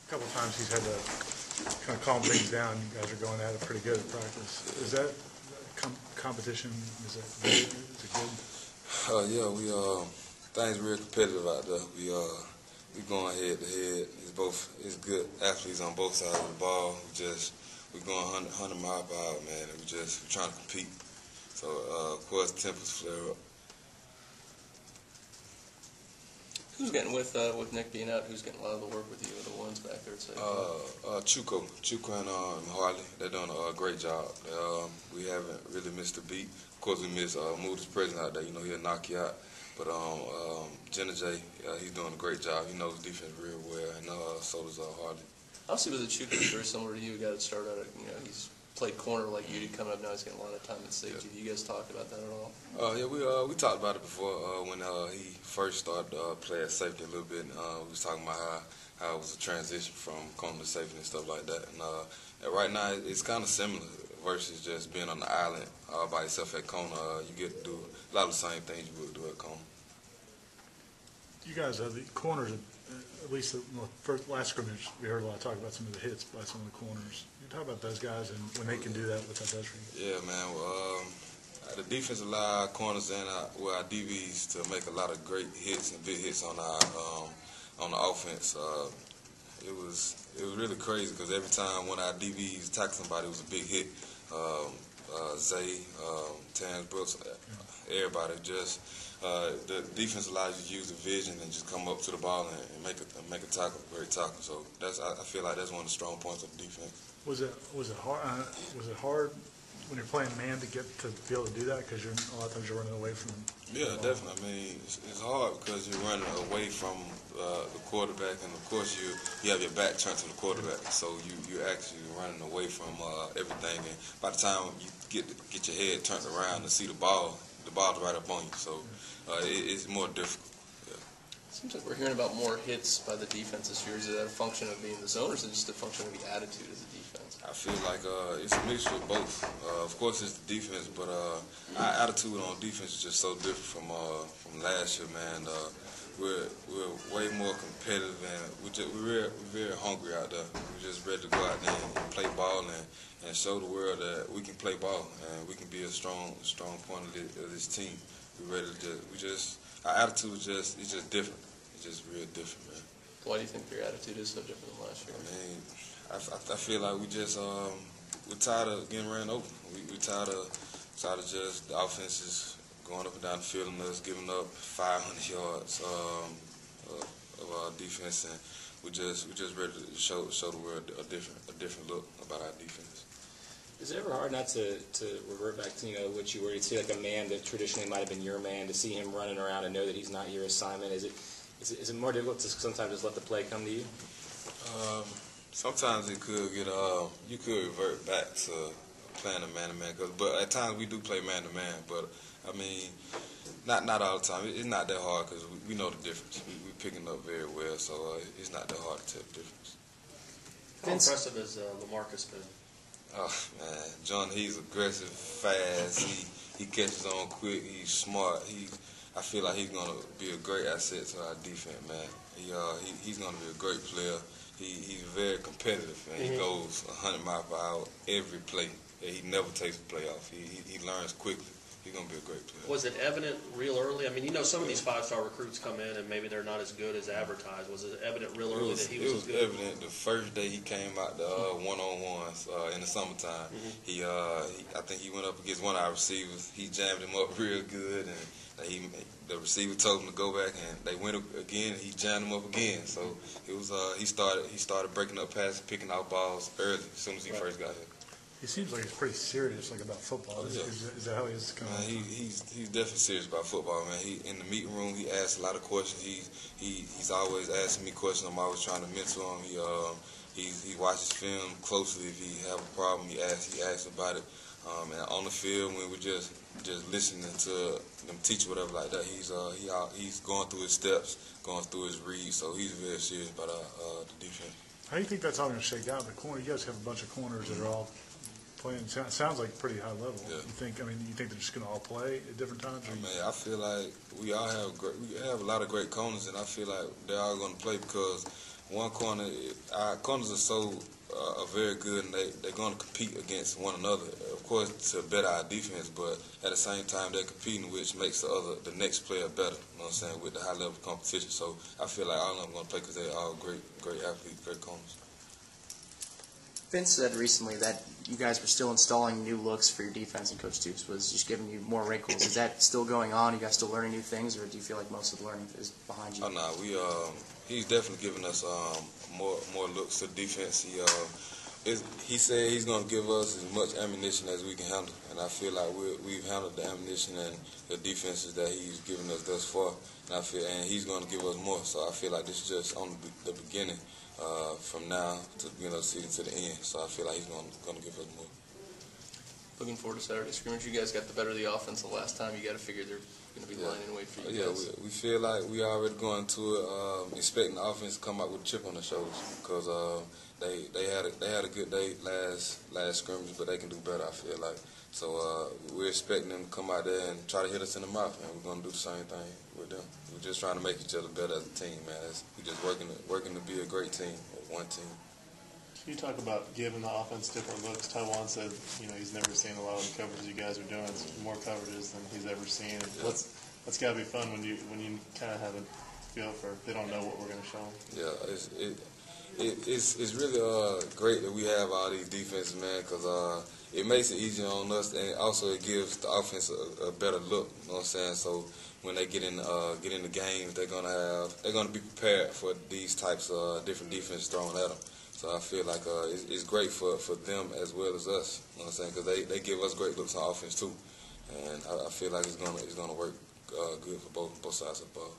A couple of times he's had to kind of calm things down. You guys are going at it pretty good at practice. Is that competition? Is it good? Yeah, things real competitive out there. We going head to head. It's good athletes on both sides of the ball. We going 100 miles per hour, man. And we're trying to compete. So of course tempers flare up. Who's getting with Nick being out? Who's getting a lot of the work with you? The ones back there, say. Chuko and Harley. They're doing a great job. We haven't really missed a beat. Of course, we missed Moody's presence out there. You know, he'll knock you out. But Jenna J, he's doing a great job. He knows defense real well, and so does Harley. Obviously, with the Chuko, very similar to you. A guy that started out, he's played corner like you did coming up. Now he's getting a lot of time at safety. Yeah. Do you guys talk about that at all? Yeah, we talked about it before when he first started playing at safety a little bit. We was talking about how it was a transition from corner to safety and stuff like that. And right now it's kind of similar versus just being on the island by yourself at corner. You get to do a lot of the same things you would do at corner. You guys have the corners, at least the last scrimmage, we heard a lot of talk about some of the hits by some of the corners. You talk about those guys and when they can do that, what that does for you. Yeah, man. The defense allowed our corners and our DBs to make a lot of great hits and big hits on the offense. It was really crazy because every time one of our DBs attacked somebody, it was a big hit. Zay, Terrance Brooks, everybody the defense allows you to use the vision and just come up to the ball and make a tackle, a great tackle. So I feel like that's one of the strong points of the defense. Was it hard? Was it hard when you're playing man to be able to do that because a lot of times you're running away from? Yeah, definitely. I mean, it's hard because you're running away from the quarterback, and of course you have your back turned to the quarterback, so you're actually running away from everything. And by the time you get your head turned around to see the ball's right up on you. So it's more difficult. Yeah. It seems like we're hearing about more hits by the defense this year. Is that a function of being the zone, or is it just a function of the attitude as a defense? I feel like it's a mixture of both. Of course, it's the defense, but our attitude on defense is just so different from last year, man. We're way more competitive, and we're very hungry out there. We're just ready to go out there and play ball and show the world that we can play ball and we can be a strong point of this team. We're ready to our attitude is just different. It's just real different, man. Why do you think your attitude is so different than last year? I mean, I feel like we're tired of getting ran over. We're tired of just the offense is going up and down the field and us giving up 500 yards of our defense, and we're just ready to show the world a different look about our defense. Is it ever hard not to revert back to what you were to see, like a man that traditionally might have been your man, to see him running around and know that he's not your assignment? Is it more difficult to sometimes just let the play come to you? Sometimes it could get you could revert back to playing a man-to-man, but at times we do play man-to-man. But I mean, not all the time. It's not that hard because we know the difference. We're picking up very well, so it's not that hard to tell the difference. How impressive has LaMarcus been? Oh man, John, he's aggressive, fast. He catches on quick. He's smart. I feel like he's gonna be a great asset to our defense, man. He's gonna be a great player. He's very competitive, and he goes 100 miles per hour every play. He never takes a play off. He learns quickly. He's going to be a great player. Was it evident real early? I mean, some of these five-star recruits come in and maybe they're not as good as advertised. Was it evident real early that he was as good? It was evident the first day he came out the one-on-ones in the summertime. I think he went up against one of our receivers. He jammed him up real good, and the receiver told him to go back, and they went again, and he jammed him up again. So it was he started breaking up passes, picking out balls early as soon as he first got here. He seems like he's pretty serious, about football. Is that how he is? He's definitely serious about football, man. In the meeting room, he asks a lot of questions. He's always asking me questions. I'm always trying to mentor him. He watches film closely. If he have a problem, he asks about it. And on the field, when we're just listening to them teach whatever like that, he's going through his steps, going through his reads. So he's very serious about the defense. How do you think that's all going to shake out? The corner, you guys have a bunch of corners that are all playing. Sounds like pretty high level. Yeah. You think they're just going to all play at different times? I feel like we have a lot of great corners, and I feel like they're all going to play because one corner, our corners are so are very good, and they're going to compete against one another. Of course, to better our defense, but at the same time, they're competing, which makes the next player better. You know what I'm saying? With the high level competition, so I feel like all of them are going to play because they're all great athletes, great corners. Vince said recently that you guys were still installing new looks for your defense, and Coach Stoops was just giving you more wrinkles. Is that still going on? Are you guys still learning new things, or do you feel like most of the learning is behind you? Oh no, he's definitely giving us more looks to defense. He said he's going to give us as much ammunition as we can handle, and I feel like we've handled the ammunition and the defenses that he's given us thus far, and he's going to give us more. So I feel like this is just on the beginning. From now to season to the end, so I feel like he's going to give us more. Looking forward to Saturday scrimmage. You guys got the better of the offense the last time. You got to figure they're going to be lining and wait for you guys. We feel like we already going to it expecting the offense to come out with a chip on their shoulders because they had a good day last scrimmage, but they can do better. I feel like so we're expecting them to come out there and try to hit us in the mouth, and we're going to do the same thing with them. We're just trying to make each other better as a team, man. We're just working to be a great team, one team. Can you talk about giving the offense different looks? Taiwan said, he's never seen a lot of the coverages you guys are doing. It's more coverages than he's ever seen. Yeah. That's got to be fun when you kind of have a feel for they don't know what we're going to show them. Yeah, it's really great that we have all these defenses, man, because it makes it easier on us, and also it gives the offense a better look. You know what I'm saying? So when they get in the games, they're gonna be prepared for these types of different defenses thrown at them. So I feel like it's great for them as well as us. You know what I'm saying? Because they give us great looks on offense too, and I feel like it's gonna work good for both sides of the ball.